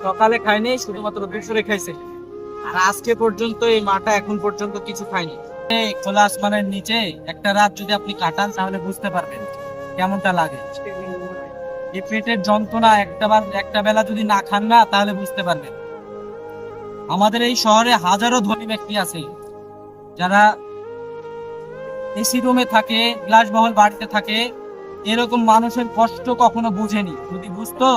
সকালে খায়নি, শুধুমাত্র দুপুরে খাইছে। আর আজকে পর্যন্ত এই মাটা এখন পর্যন্ত কিছু খায়নি। এই খোলা আসমানের নিচে একটা রাত যদি আপনি কাটান তাহলে বুঝতে পারবেন কেমনটা লাগে। এই পেটের যন্ত্রণা একটা বেলা যদি না খান না তাহলে বুঝতে পারবেন। আমাদের এই শহরে হাজারো ধনী ব্যক্তি আছে যারা এসি রুমে থাকে, বিলাসবহুল বাড়িতে থাকে। এরকম মানুষের কষ্ট কখনো বুঝেনি। যদি বুঝতো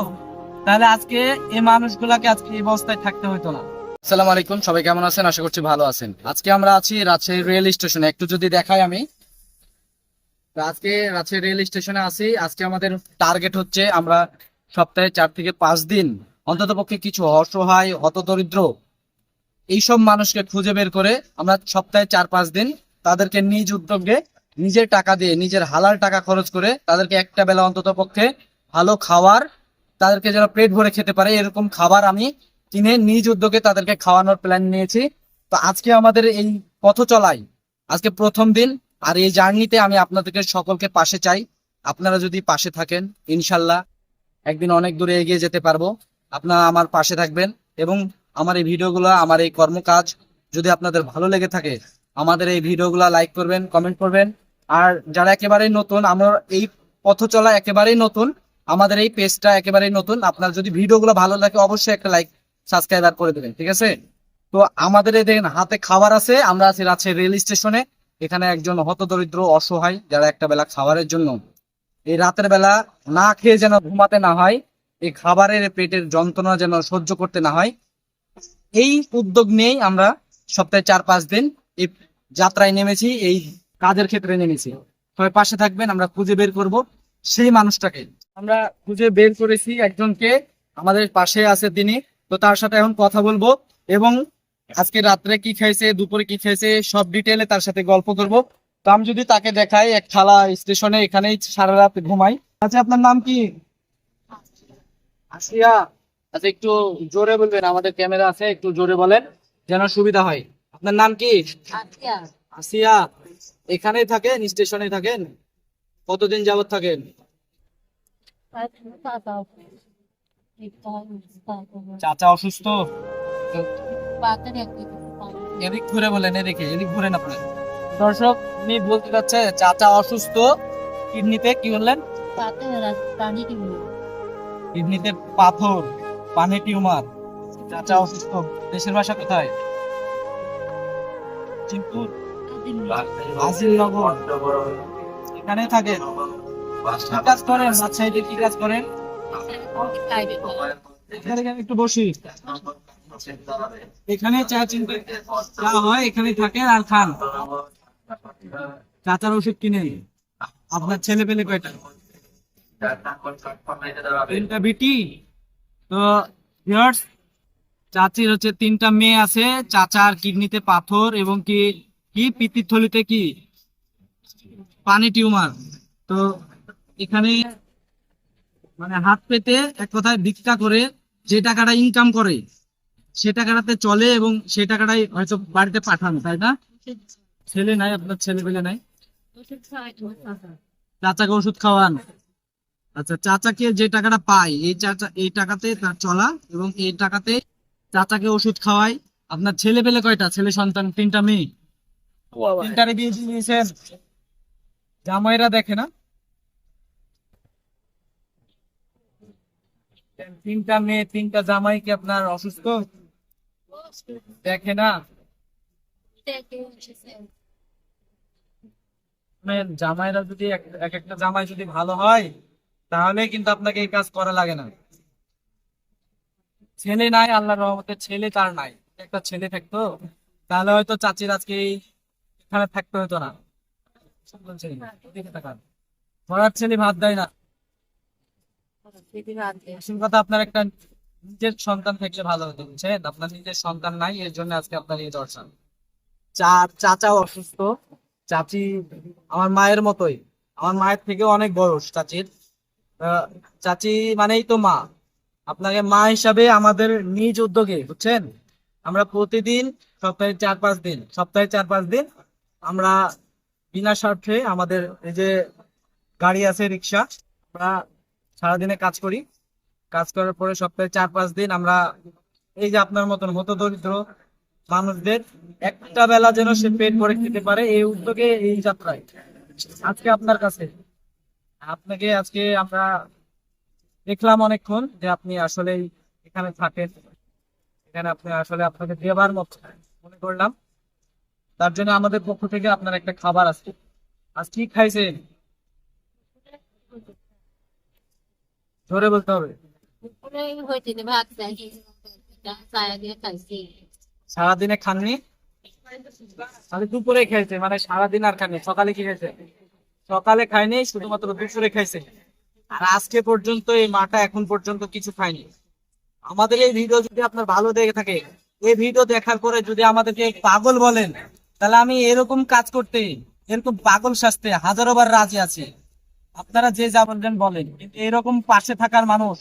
তাহলে আজকে এই মানুষগুলাকে আজকে এই অবস্থায় থাকতে হতো না। আসসালামু আলাইকুম, সবাই কেমন আছেন? আশা করছি ভালো আছেন। আজকে আমরা আছি রাজশাহী রেল স্টেশনে। একটু যদি দেখাই আমি, তো আজকে রাজশাহী রেল স্টেশনে আছি। আজকে আমাদের টার্গেট হচ্ছে আমরা সপ্তাহে 4 থেকে 5 দিন অন্ততপক্ষে কিছু অসহায় হতদরিদ্র এইসব মানুষকে খুঁজে বের করে আমরা সপ্তাহে 4-5 দিন তাদেরকে নিজ উদ্যোগে নিজের টাকা দিয়ে, নিজের হালাল টাকা খরচ করে তাদেরকে একটা বেলা অন্তত পক্ষে ভালো খাবার, তাদেরকে যেন পেট ভরে খেতে পারে এরকম খাবার আমি কিনে নিজ উদ্যোগে তাদেরকে খাওয়ানোর প্ল্যান নিয়েছি। তো আজকে আমাদের এই পথ চলাই আজকে প্রথম দিন। আর এই জার্নিতে আমি আপনাদেরকে সকলকে পাশে চাই। আপনারা যদি পাশে থাকেন, ইনশাল্লাহ একদিন অনেক দূরে এগিয়ে যেতে পারবো। আপনারা আমার পাশে থাকবেন এবং আমার এই ভিডিওগুলো, আমার এই কর্মকাজ যদি আপনাদের ভালো লেগে থাকে, আমাদের এই ভিডিওগুলো লাইক করবেন, কমেন্ট করবেন। আর যারা একেবারেই নতুন, আমরা এই পথ চলা একেবারেই নতুন, আমাদের এই পেজটা একেবারেই নতুন। আপনার যদি ভিডিওগুলো ভালো লাগে অবশ্যই একটা লাইক, সাবস্ক্রাইব করে দেবেন, ঠিক আছে? তো আমাদের এই দেখেন হাতে খাবার আছে। আমরা আছি রাজশাহী রেল স্টেশনে। এখানে একজন হতদরিদ্র অসহায় যারা একটা বেলা খাবারের জন্য এই রাতের বেলা না খেয়ে যেন ঘুমাতে না হয়, এই খাবারের পেটের যন্ত্রণা যেন সহ্য করতে না হয়, এই উদ্যোগ নিয়েই আমরা সপ্তাহে 4-5 দিন এই যাত্রায় নেমেছি, এই কাজের ক্ষেত্রে নেমেছি। সবাই পাশে থাকবেন, আমরা খুঁজে বের করব সেই মানুষটাকে। আমরা খুঁজে বের করেছি একজনকে, আমাদের পাশে আছে তিনি। তো তার সাথে এখন কথা বলবো এবং আজকে রাত্রে কি খাইছে, দুপুরে কি খাইছে, সব ডিটেলে তার সাথে গল্প করব। তো আমি যদি তাকে দেখাই, এক খালা স্টেশনে এখানেই সারা রাত ঘুমাই। আচ্ছা, আপনার নাম কি? আসিয়া। আচ্ছা, একটু জোরে বলবেন, আমাদের ক্যামেরা আছে, একটু জোরে বলেন যেন সুবিধা হয়। আপনার নাম কি? আচ্ছা, আসিয়া। এখানেই থাকেন, স্টেশনে থাকেন? কতদিন যাবত থাকেন? চাচা অসুস্থ? তো এদিক ঘুরে বলেন, এদিক ঘুরেন আপনি। দর্শক, উনি বলতে চাচ্ছে চাচা অসুস্থ। কিডনিতে কি বললেন? কিডনিতে পাথর, পানি টিউমার। চাচা অসুস্থ। দেশের বাসা কোথায়? চিনপুর, আজিমনগর। এখানে থাকেন? কি কাজ করেন? রাজশাহীতে কি কাজ করেন? এখানে একটু বসি। এখানে চা চিনতে চা হয়, এখানে থাকেন আর খান। চাচার ওষুধ কিনেন। আপনার ছেলে পেলে কয়টা? 3টা বিটি। তো ভিউয়ার্স, চাচির হচ্ছে 3টা মেয়ে আছে। চাচার কিডনিতে পাথর এবং কি কি পিত্তথলিতে কি পানি টিউমার। তো এখানে মানে হাত পেতে এক কথায় ভিক্ষা করে যে টাকাটা ইনকাম করে সে টাকাটাতে চলে এবং সেই টাকাটাই হয়তো বাড়িতে পাঠান, তাই না? ছেলে নাই, আপনার ছেলে পেলে নাই? চাচাকে ওষুধ খাওয়ান। আচ্ছা, চাচাকে যে টাকাটা পায় এই টাকাতে তার চলা এবং এই টাকাতে চাচাকে ওষুধ খাওয়ায়। আপনার ছেলে পেলে কয়টা? ছেলে সন্তান 3টা মেয়ে। 3টারে বিয়ে দিয়ে দিয়েছেন? জামাইরা দেখে না? 3টা মেয়ে, 3টা জামাই কি আপনার অসুস্থ? দেখে না? মানে জামাইরা যদি এক একটা জামাই যদি ভালো হয় তাহলে কিন্তু আপনাকে এই কাজ করা লাগে না। ছেলে নাই, আল্লাহর রহমতে ছেলে তার নাই। একটা ছেলে থাকতো তাহলে হয়তো চাচির আজকে এখানে থাকতে হতো না। পড়ার ছেলে ভাত দেয় না। আসল কথা, আপনার একটা নিজের সন্তান থাকলে ভালো হতো, বুঝছেন? আপনার নিজের সন্তান নাই, এর জন্য আজকে আপনার এই দর্শন। চাচাও অসুস্থ। চাচি আমার মায়ের মতোই, আমার মায়ের থেকে অনেক বয়স চাচির। আহ, চাচি মানেই তো মা। আপনাকে মা হিসাবে আমাদের নিজ উদ্যোগে, বুঝছেন, আমরা প্রতিদিন সপ্তাহে 4-5 দিন আমরা বিনা স্বার্থে আমাদের এই যে গাড়ি আছে, রিক্সা, আমরা সারাদিনে কাজ করি। কাজ করার পরে সপ্তাহে 4-5 দিন আমরা এই যে আপনার মতন হতদরিদ্র মানুষদের একটা বেলা যেন সে পেট ভরে খেতে পারে, এই উদ্যোগে এই যাত্রায় আজকে আপনার কাছে আপনাকে আজকে আমরা দেখলাম অনেকক্ষণ যে আপনি আসলে এখানে থাকেন, এখানে আপনি আসলে আপনাকে দেবার মতো মনে করলাম। তার জন্য আমাদের পক্ষ থেকে আপনার একটা খাবার আছে। আজ কি খাইছেন জোরে বলতে হবে। দুপুরে হয়েছে যে ভাত খাইছি, চায়া দিয়ে খাইছি। সারাদিনে খাননি? তাহলে দুপুরে খাইছে, মানে সারাদিন আর খাননি। সকালে কি খাইছে? সকালে খাইনি, শুধুমাত্র দুপুরে খাইছে। আর আজকে পর্যন্ত এই মাটা এখন পর্যন্ত কিছু খায়নি। আমাদের এই ভিডিও যদি আপনার ভালো লেগে থাকে, এই ভিডিও দেখার পরে যদি আমাদেরকে পাগল বলেন, তাহলে আমি এরকম কাজ করতে, এরকম পাগল সাজতে হাজারো বার রাজি আছি। আপনারা যে যা বলবেন বলেন, কিন্তু এরকম পাশে থাকার মানুষ,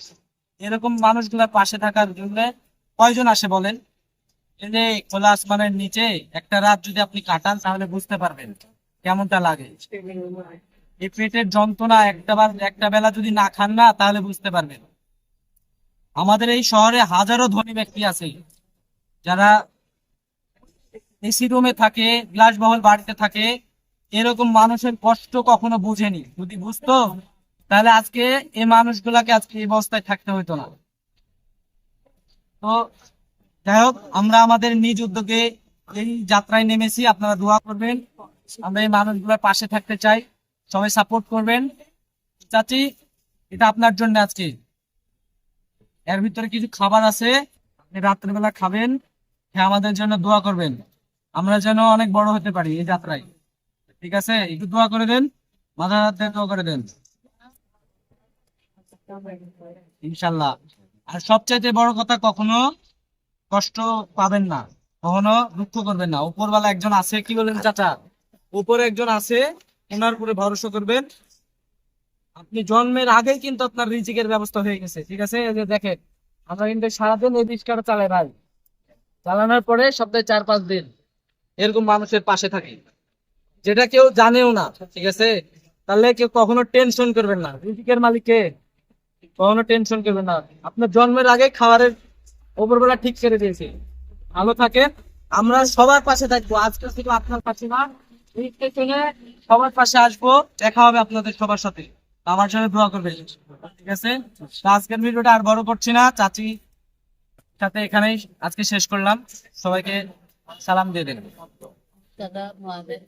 এরকম মানুষগুলোর পাশে থাকার জন্য কয়জন আসে বলেন? এই যে খোলা আসমানের নিচে একটা রাত যদি আপনি কাটান, তাহলে বুঝতে পারবেন কেমনটা লাগে। এই পেটের যন্ত্রণা একটা বেলা যদি না খান না, তাহলে বুঝতে পারবেন। আমাদের এই শহরে হাজারো ধনী ব্যক্তি আছে যারা এসি রুমে থাকে, বিলাসবহুল বাড়িতে থাকে। এরকম মানুষের কষ্ট কখনো বুঝেনি। যদি বুঝতো, তাহলে আজকে এই মানুষগুলাকে আজকে এই অবস্থায় থাকতে হতো না। তো যাই হোক, আমরা আমাদের নিজ উদ্যোগে এই যাত্রায় নেমেছি। আপনারা দোয়া করবেন, আমরা এই মানুষগুলোর পাশে থাকতে চাই। সবাই সাপোর্ট করবেন। চাচি, এটা আপনার জন্য আজকে। এর ভিতরে কিছু খাবার আছে, আপনি রাত্রেবেলা খাবেন, হ্যাঁ আমাদের জন্য দোয়া করবেন, আমরা যেন অনেক বড় হতে পারি এই যাত্রায়। ঠিক আছে, একটু দোয়া করে দেন, মাথা হাত দিয়ে দোয়া করে দেন ইনশাল্লাহ। আর সবচাইতে বড় কথা, কখনো কষ্ট পাবেন না, কখনো দুঃখ করবেন না। উপরওয়ালা একজন আছে, কি বলেন চাচা? উপরে একজন আছে, ওনার উপরে ভরসা করবেন। আপনি জন্মের আগেই কিন্তু আপনার রিজিকের ব্যবস্থা হয়ে গেছে। ঠিক আছে, এই যে দেখেন, আমরা কিন্তু সারাদিন এই রিক্সাটা চালাই ভাই, চালানোর পরে সপ্তাহে 4-5 দিন এরকম মানুষের পাশে থাকি, যেটা কেউ জানেও না। ঠিক আছে, তাহলে কেউ কখনো টেনশন করবেন না। রিজিকের মালিককে কখনো টেনশন করবেন না। আপনার জন্মের আগে খাবারের উপরবেলা ঠিক করে দিয়েছি। ভালো থাকে, আমরা সবার পাশে থাকবো। আজকে শুধু আপনার পাশে না, এই স্টেশনে সবার পাশে আসবো, দেখা হবে আপনাদের সবার সাথে। আমার সাথে দোয়া করবে। ঠিক আছে, তো আজকের ভিডিওটা আর বড় করছি না, চাচি সাথে এখানেই আজকে শেষ করলাম। সবাইকে সালাম দিয়ে দেন। দাদা মহাদেব।